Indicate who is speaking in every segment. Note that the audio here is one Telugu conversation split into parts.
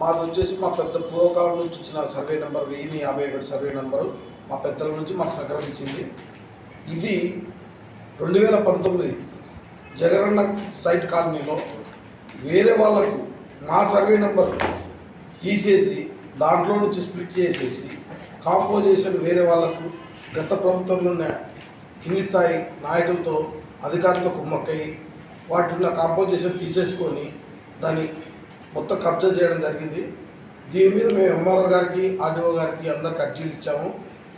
Speaker 1: మాది వచ్చేసి మా పెద్ద పూర్వకాలం నుంచి వచ్చిన సర్వే నెంబర్ 1051 సర్వే నెంబరు మా పెద్దల నుంచి మాకు సంక్రమించింది. ఇది 2019 జగనన్న సైట్ కాలనీలో వేరే వాళ్ళకు మా సర్వే నెంబర్ తీసేసి దాంట్లో నుంచి స్ప్లిట్ చేసేసి కాంపోజిషన్ వేరే వాళ్ళకు గత ప్రభుత్వంలో కింది స్థాయి నాయకులతో అధికారులకు కుమ్మక్కై వాటిలో కాంపోజిషన్ తీసేసుకొని దాన్ని మొత్తం కబ్జా చేయడం జరిగింది. దీని మీద మేము ఎంఆర్ఓ గారికి ఆర్డీఓ గారికి అందరికి అర్జీలు ఇచ్చాము.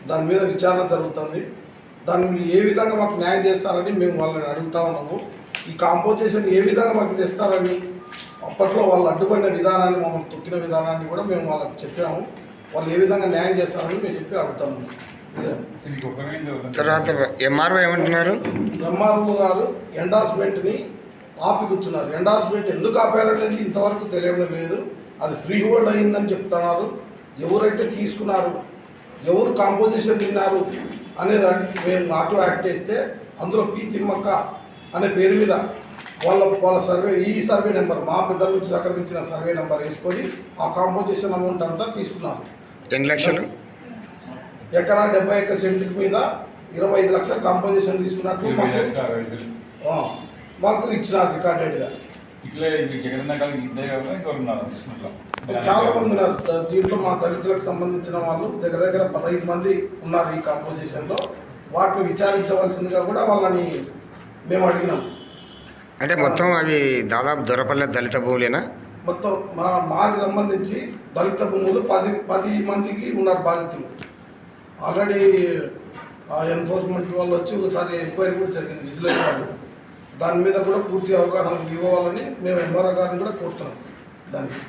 Speaker 1: దాని మీద విచారణ జరుగుతుంది. దాన్ని ఏ విధంగా మాకు న్యాయం చేస్తారని మేము వాళ్ళని అడుగుతా ఉన్నాము. ఈ కాంపోజిషన్ ఏ విధంగా మాకు తెస్తారని అప్పట్లో వాళ్ళు అడ్డుపడిన విధానాన్ని మమ్మల్ని తొక్కిన విధానాన్ని కూడా మేము వాళ్ళకి చెప్పాము. వాళ్ళు ఏ విధంగా న్యాయం చేస్తారని మేము చెప్పి అడుగుతాము.
Speaker 2: తర్వాత ఎంఆర్ఓ ఏమంటున్నారు?
Speaker 1: ఎంఆర్ఓ గారు ఎండార్స్మెంట్ని ఆపి కూర్చున్నారు. ఎండార్స్మెంట్ ఎందుకు ఆపారనేది ఇంతవరకు తెలియడం లేదు. అది ఫ్రీ హోల్డ్ అయిందని చెప్తున్నారు. ఎవరైతే తీసుకున్నారు, ఎవరు కాంపోజిషన్ తిన్నారు అనేదానికి మేము నాటు యాక్ట్ చేస్తే అందులో పి తిమ్మక్క అనే పేరు మీద వాళ్ళ సర్వే ఈ సర్వే నెంబర్ మా పెద్దల నుంచి సంక్రమించిన సర్వే నెంబర్ వేసుకొని ఆ కాంపోజిషన్ అమౌంట్ అంతా తీసుకున్నారు.
Speaker 2: 10 లక్షలు
Speaker 1: ఎకరా 71 సెంట్కి మీద 25 లక్షలు కాంపోజిషన్ తీసుకున్నట్లు మాకు ఇచ్చినారు రికార్డెడ్గా. చాలా మంది ఉన్నారు దీంట్లో. మా దళితులకు సంబంధించిన వాళ్ళు దగ్గర 15 మంది ఉన్నారు ఈ కాంపోజిషన్లో. వాటిని విచారించవలసిందిగా కూడా వాళ్ళని మేము అడిగినాం.
Speaker 2: అంటే మొత్తం అవి దాదాపు దొరపల్లె దళిత భూములేనా?
Speaker 1: మొత్తం మాకు సంబంధించి దళిత భూములు 10 మందికి ఉన్నారు బాధితులు. ఆల్రెడీ ఎన్ఫోర్స్మెంట్ వాళ్ళు వచ్చి ఒకసారి ఎంక్వైరీ కూడా జరిగింది, విజిలెన్స్ వాళ్ళు. దాని మీద కూడా పూర్తి అవగాహన ఇవ్వాలని మేము ఎంఆర్ఓ గారిని కూడా కోరుతున్నాం దానికి.